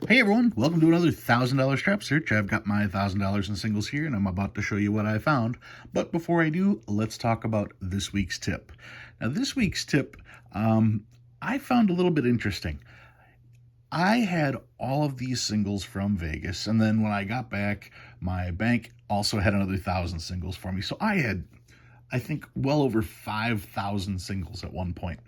Hey everyone, welcome to another $1,000 strap search. I've got my $1,000 in singles here and I'm about to show you what I found. But before I do, let's talk about this week's tip. Now, this week's tip, I found a little bit interesting. I had all of these singles from Vegas, and then when I got back, my bank also had another 1,000 singles for me. So I had, I think, well over 5,000 singles at one point.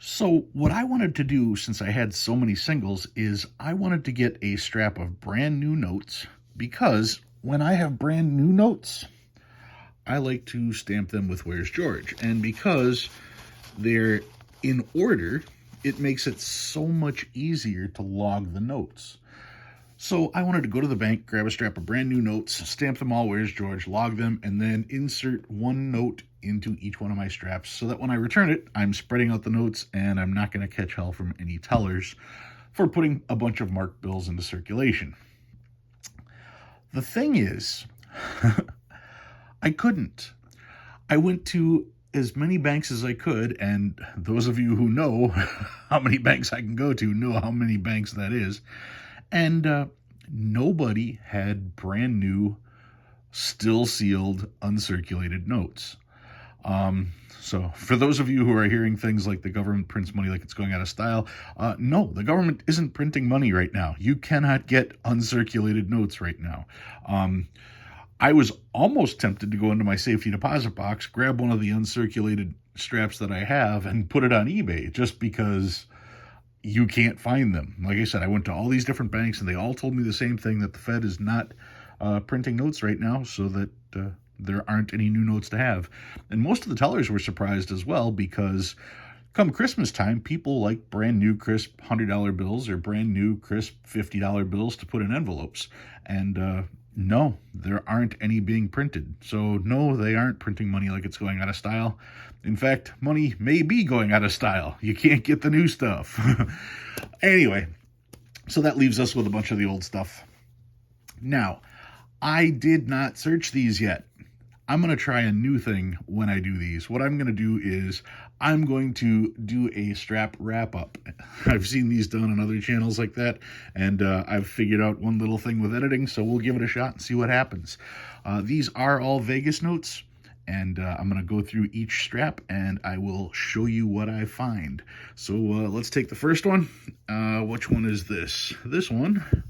So, what I wanted to do, since I had so many singles, is I wanted to get a strap of brand new notes because when I have brand new notes, I like to stamp them with Where's George. And because they're in order, it makes it so much easier to log the notes. So I wanted to go to the bank, grab a strap of brand new notes, stamp them all Where's George, log them, and then insert one note into each one of my straps so that when I return it, I'm spreading out the notes and I'm not going to catch hell from any tellers for putting a bunch of marked bills into circulation. The thing is, I couldn't. I went to as many banks as I could, and those of you who know how many banks I can go to know how many banks that is. And nobody had brand new, still sealed, uncirculated notes. So for those of you who are hearing things like the government prints money like it's going out of style, no, the government isn't printing money right now. You cannot get uncirculated notes right now. I was almost tempted to go into my safety deposit box, grab one of the uncirculated straps that I have, and put it on eBay just because you can't find them. Like I said, I went to all these different banks and they all told me the same thing, that the Fed is not printing notes right now, so that there aren't any new notes to have. And most of the tellers were surprised as well, because come Christmas time, people like brand new crisp $100 bills or brand new crisp $50 bills to put in envelopes. And no, there aren't any being printed. So no, they aren't printing money like it's going out of style. In fact, money may be going out of style. You can't get the new stuff. Anyway, so that leaves us with a bunch of the old stuff. Now, I did not search these yet. I'm going to try a new thing when I do these. What I'm going to do is I'm going to do a strap wrap up. I've seen these done on other channels like that, and I've figured out one little thing with editing, so we'll give it a shot and see what happens. These are all Vegas notes, and I'm going to go through each strap and I will show you what I find. So let's take the first one. Which one is this? This one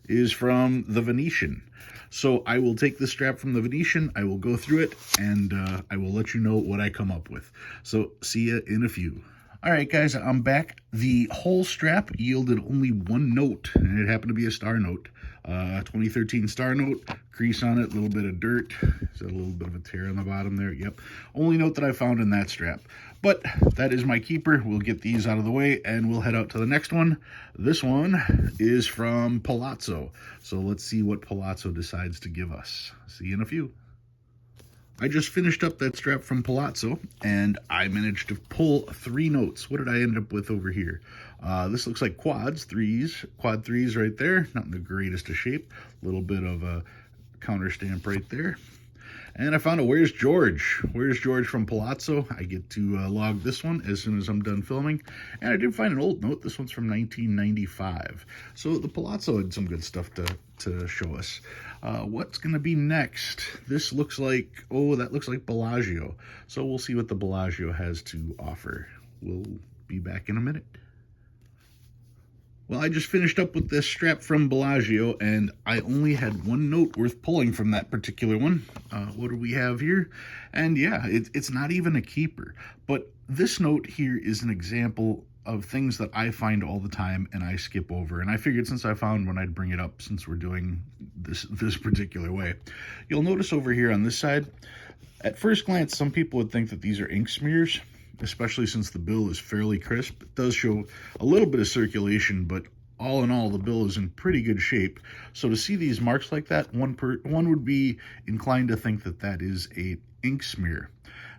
is from the Venetian. So I will take the strap from the Venetian, I will go through it, and I will let you know what I come up with. So see ya in a few. All right, guys, I'm back. The whole strap yielded only one note, and it happened to be a star note. 2013 star note, crease on it, a little bit of dirt. Is that a little bit of a tear on the bottom there? Yep. Only note that I found in that strap. But that is my keeper. We'll get these out of the way, and we'll head out to the next one. This one is from Palazzo. So let's see what Palazzo decides to give us. See you in a few. I just finished up that strap from Palazzo, and I managed to pull three notes. What did I end up with over here? This looks like quad threes right there. Not in the greatest of shape. A little bit of a counter stamp right there. And I found a Where's George? Where's George from Palazzo. I get to log this one as soon as I'm done filming. And I did find an old note. This one's from 1995. So the Palazzo had some good stuff to show us. What's going to be next? This looks like, oh, that looks like Bellagio. So we'll see what the Bellagio has to offer. We'll be back in a minute. Well, I just finished up with this strap from Bellagio, and I only had one note worth pulling from that particular one. What do we have here? And yeah, it's not even a keeper. But this note here is an example of things that I find all the time and I skip over. And I figured since I found one, I'd bring it up since we're doing this particular way. You'll notice over here on this side, at first glance, some people would think that these are ink smears, especially since the bill is fairly crisp. It does show a little bit of circulation, but all in all, the bill is in pretty good shape. So to see these marks like that, one would be inclined to think that that is a ink smear.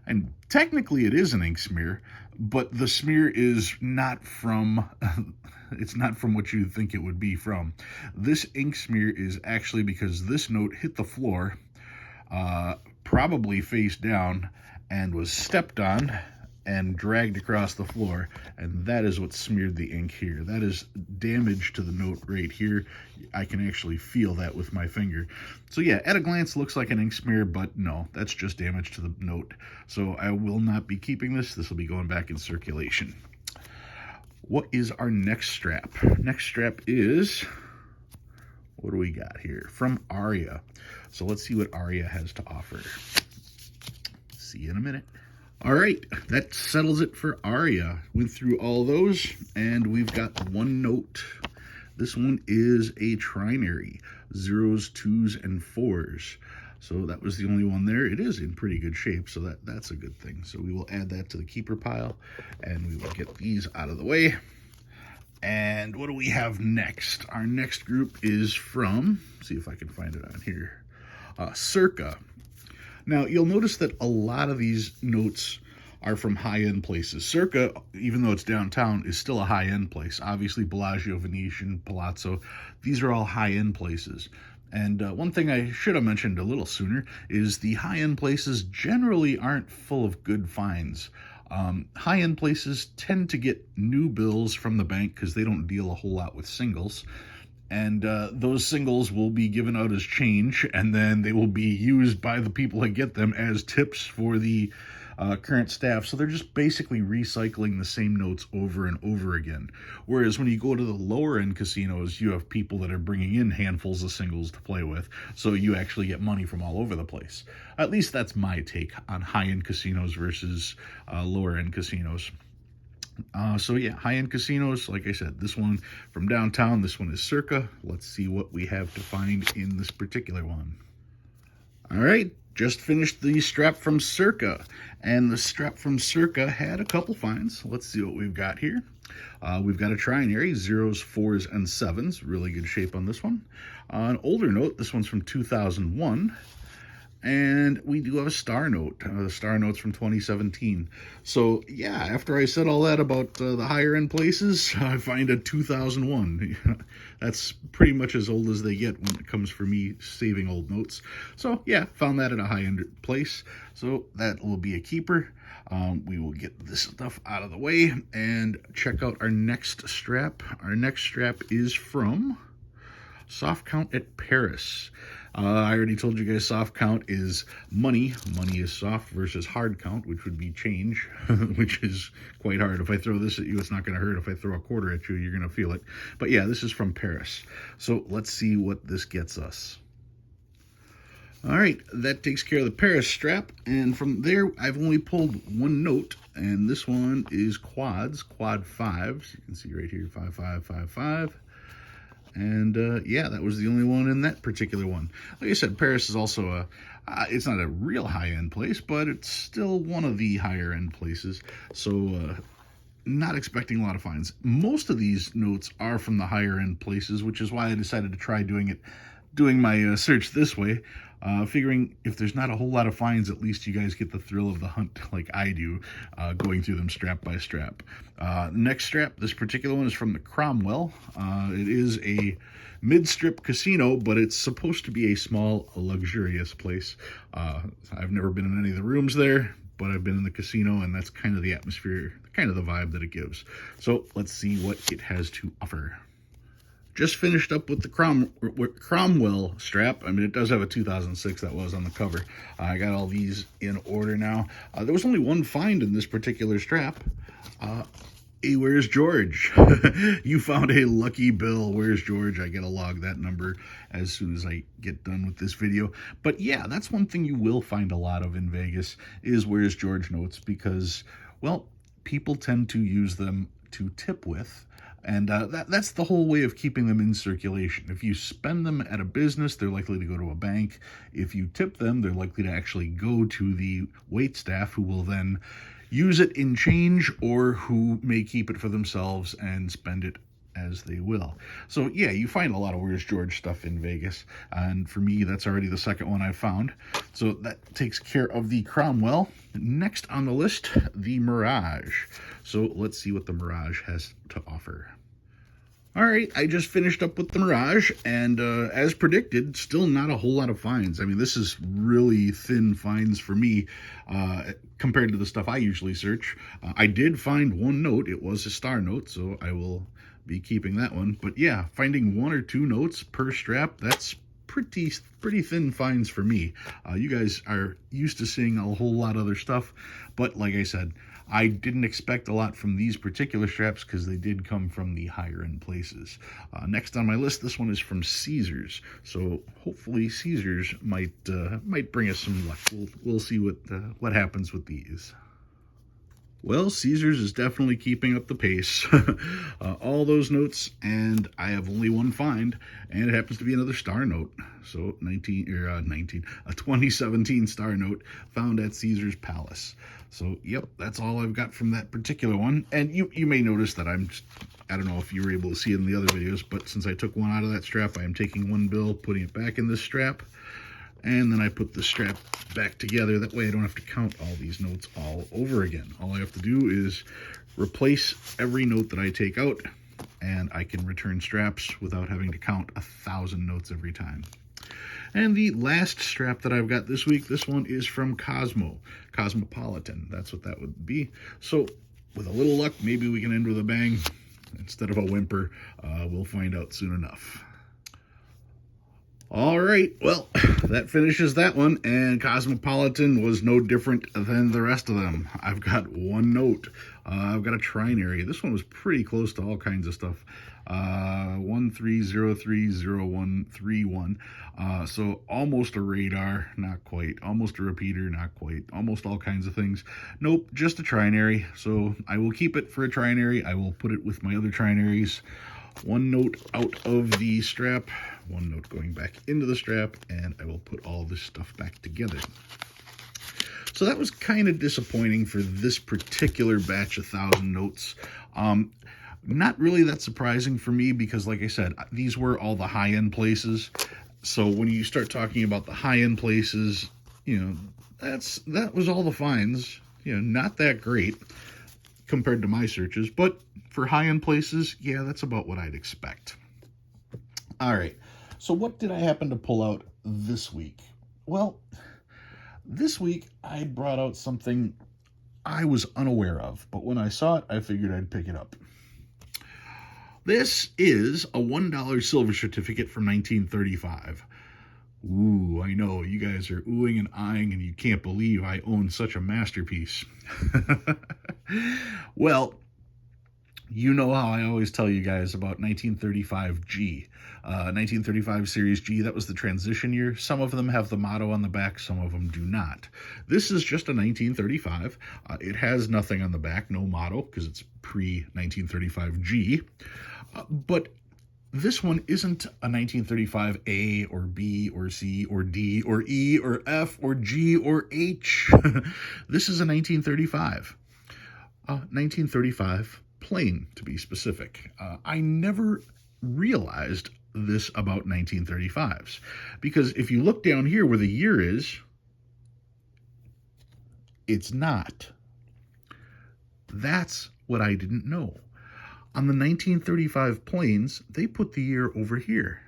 And technically it is an ink smear, but the smear is not from, it's not from what you think it would be from. This ink smear is actually because this note hit the floor, probably face down, and was stepped on and dragged across the floor, and that is what smeared the ink here. That is damage to the note right here. I can actually feel that with my finger. So yeah, at a glance looks like an ink smear, but no, that's just damage to the note. So I will not be keeping this. This will be going back in circulation. What is our next strap? Next strap is, what do we got here? From Aria. So let's see what Aria has to offer. See you in a minute. All right, that settles it for Aria. Went through all those, and we've got one note. This one is a trinary, 0s, 2s, and 4s. So that was the only one there. It is in pretty good shape, so that's a good thing. So we will add that to the keeper pile, and we will get these out of the way. And what do we have next? Our next group is from, see if I can find it on here, Circa. Now, you'll notice that a lot of these notes are from high-end places. Circa, even though it's downtown, is still a high-end place. Obviously, Bellagio, Venetian, Palazzo, these are all high-end places. And one thing I should have mentioned a little sooner is the high-end places generally aren't full of good finds. High-end places tend to get new bills from the bank because they don't deal a whole lot with singles. And those singles will be given out as change, and then they will be used by the people that get them as tips for the current staff. So they're just basically recycling the same notes over and over again. Whereas when you go to the lower end casinos, you have people that are bringing in handfuls of singles to play with. So you actually get money from all over the place. At least that's my take on high-end casinos versus lower end casinos. So yeah, high-end casinos, like I said, this one from downtown, this one is Circa. Let's see what we have to find in this particular one. All right, just finished the strap from Circa, and the strap from Circa had a couple finds. Let's see what we've got here. We've got a trinary, 0s, 4s, and 7s. Really good shape on this one. An older note, this one's from 2001. And we do have a star note. The star note's from 2017. So yeah, after I said all that about the higher end places, I find a 2001. That's pretty much as old as they get when it comes for me saving old notes. So yeah, found that at a high end place. So that will be a keeper. We will get this stuff out of the way and check out our next strap. Our next strap is from Soft Count at Paris. I already told you guys soft count is money. Money is soft versus hard count, which would be change, which is quite hard. If I throw this at you, it's not going to hurt. If I throw a quarter at you, you're going to feel it. But yeah, this is from Paris. So let's see what this gets us. All right, that takes care of the Paris strap. And from there, I've only pulled one note, and this one is quads, quad 5s. You can see right here, 5, 5, 5, 5. And yeah, that was the only one in that particular one. Like I said, Paris is also it's not a real high-end place, but it's still one of the higher-end places. So not expecting a lot of finds. Most of these notes are from the higher-end places, which is why I decided to try doing my search this way. Figuring if there's not a whole lot of finds, at least you guys get the thrill of the hunt like I do, going through them strap by strap. Next strap, this particular one is from the Cromwell. It is a mid-strip casino, but it's supposed to be a small, luxurious place. I've never been in any of the rooms there, but I've been in the casino, and that's kind of the atmosphere, kind of the vibe that it gives. So let's see what it has to offer. Just finished up with the Cromwell strap. I mean, it does have a 2006 that was on the cover. I got all these in order now. There was only one find in this particular strap. Hey, where's George? You found a lucky bill. Where's George? I gotta log that number as soon as I get done with this video. But yeah, that's one thing you will find a lot of in Vegas is where's George notes, because, well, people tend to use them to tip with. And that's the whole way of keeping them in circulation. If you spend them at a business, they're likely to go to a bank. If you tip them, they're likely to actually go to the wait staff, who will then use it in change, or who may keep it for themselves and spend it as they will. So yeah, you find a lot of Where's George stuff in Vegas. And for me, that's already the second one I found. So that takes care of the Cromwell. Next on the list, the Mirage. So let's see what the Mirage has to offer. All right, I just finished up with the Mirage, and as predicted, still not a whole lot of finds. I mean, this is really thin finds for me compared to the stuff I usually search. I did find one note. It was a star note, so I will be keeping that one. But yeah, finding 1 or 2 notes per strap, that's pretty thin finds for me. You guys are used to seeing a whole lot of other stuff, but like I said, I didn't expect a lot from these particular straps because they did come from the higher end places. Next on my list, this one is from Caesars. So hopefully Caesars might bring us some luck. We'll see what happens with these. Well, Caesars is definitely keeping up the pace. All those notes, and I have only one find, and it happens to be another star note. So a 2017 star note found at Caesars Palace. So, yep, that's all I've got from that particular one. And you may notice that I don't know if you were able to see it in the other videos, but since I took one out of that strap, I am taking one bill, putting it back in this strap, and then I put the strap back together. That way I don't have to count all these notes all over again. All I have to do is replace every note that I take out, and I can return straps without having to count 1,000 notes every time. And the last strap that I've got this week, this one is from Cosmopolitan. That's what that would be. So with a little luck, maybe we can end with a bang instead of a whimper. We'll find out soon enough. All right, well, that finishes that one, and Cosmopolitan was no different than the rest of them. I've got one note. I've got a trinary. This one was pretty close to all kinds of stuff. 13030131. So almost a radar, not quite. Almost a repeater, not quite. Almost all kinds of things. Nope, just a trinary. So I will keep it for a trinary. I will put it with my other trinaries. One note out of the strap, one note going back into the strap, and I will put all this stuff back together. So that was kind of disappointing for this particular batch of 1,000 notes. Not really that surprising for me because, like I said, these were all the high-end places. So when you start talking about the high-end places, you know, that was all the finds. You know, not that great compared to my searches, but for high-end places, yeah, that's about what I'd expect. All right, so what did I happen to pull out this week? Well, this week I brought out something I was unaware of, but when I saw it, I figured I'd pick it up. This is a $1 silver certificate from 1935. Ooh, I know, you guys are oohing and eyeing, and you can't believe I own such a masterpiece. Well, you know how I always tell you guys about 1935 G. 1935 Series G, that was the transition year. Some of them have the motto on the back, some of them do not. This is just a 1935. It has nothing on the back, no motto, because it's pre-1935 G. But this one isn't a 1935 A or B or C or D or E or F or G or H. This is a 1935. 1935 plain, to be specific. I never realized this about 1935s because if you look down here where the year is, it's not. That's what I didn't know. On the 1935 planes, they put the year over here.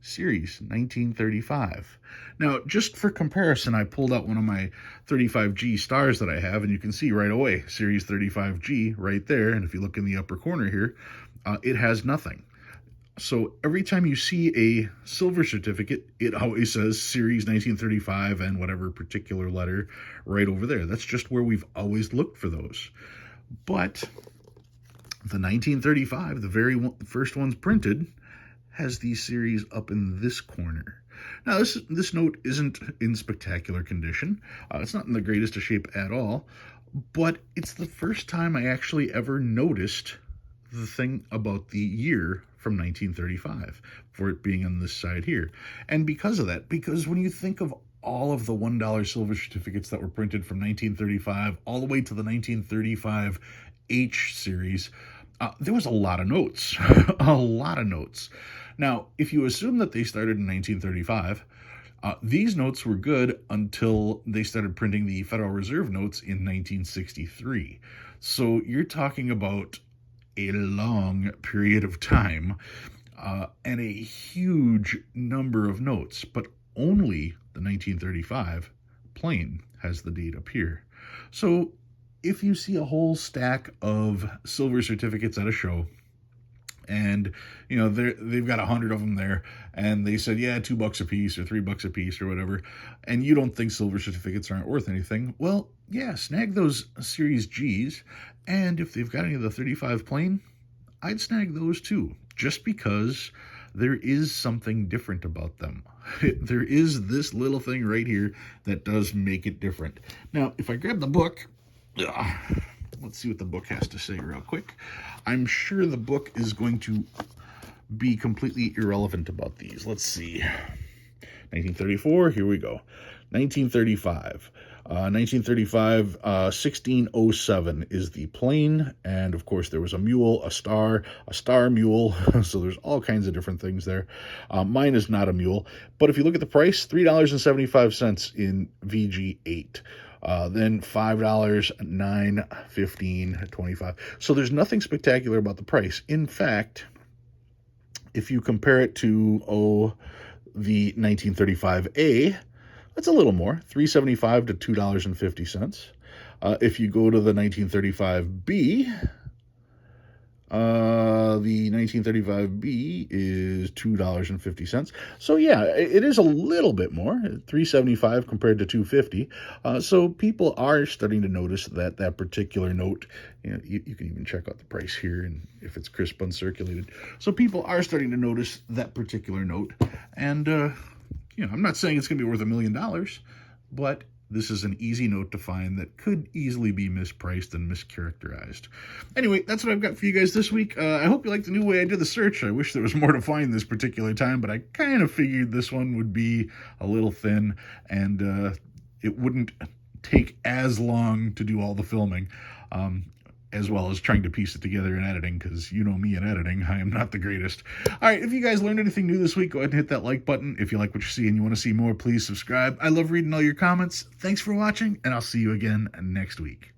Series 1935. Now, just for comparison, I pulled out one of my 35G stars that I have, and you can see right away, Series 35G right there. And if you look in the upper corner here, it has nothing. So every time you see a silver certificate, it always says Series 1935 and whatever particular letter right over there. That's just where we've always looked for those. But the 1935, the very first one's printed, has these series up in this corner. Now, this note isn't in spectacular condition. It's not in the greatest of shape at all, but it's the first time I actually ever noticed the thing about the year from 1935, for it being on this side here. And because of that, because when you think of all of the $1 silver certificates that were printed from 1935 all the way to the 1935 H series, there was a lot of notes, a lot of notes. Now, if you assume that they started in 1935, these notes were good until they started printing the Federal Reserve notes in 1963. So you're talking about a long period of time and a huge number of notes, but only the 1935 plane has the date up here. So if you see a whole stack of silver certificates at a show, and they've got 100 of them there, and they said, yeah, $2 a piece or $3 a piece or whatever, and you don't think silver certificates aren't worth anything, well, yeah, snag those Series G's, and if they've got any of the 35 plane, I'd snag those too, just because there is something different about them. There is this little thing right here that does make it different. Now, if I grab the book, let's see what the book has to say real quick. I'm sure the book is going to be completely irrelevant about these. Let's see. 1934, here we go. 1935. 1607 is the plane, and of course there was a mule, a star mule, so there's all kinds of different things there. Mine is not a mule, but if you look at the price, $3.75 in VG8. Then $5, $9, $15, $25. So there's nothing spectacular about the price. In fact, if you compare it to, the 1935A, that's a little more, $3.75 to $2.50. If you go to the 1935B, the 1935B is $2.50. So yeah, it is a little bit more, $3.75 compared to $2.50. So people are starting to notice that particular note. You can even check out the price here, and if it's crisp uncirculated. So people are starting to notice that particular note, and I'm not saying it's going to be worth $1 million, but this is an easy note to find that could easily be mispriced and mischaracterized. Anyway, that's what I've got for you guys this week. I hope you like the new way I did the search. I wish there was more to find this particular time, but I kind of figured this one would be a little thin, and it wouldn't take as long to do all the filming, as well as trying to piece it together in editing, because you know me in editing, I am not the greatest. All right, if you guys learned anything new this week, go ahead and hit that like button. If you like what you see and you want to see more, please subscribe. I love reading all your comments. Thanks for watching, and I'll see you again next week.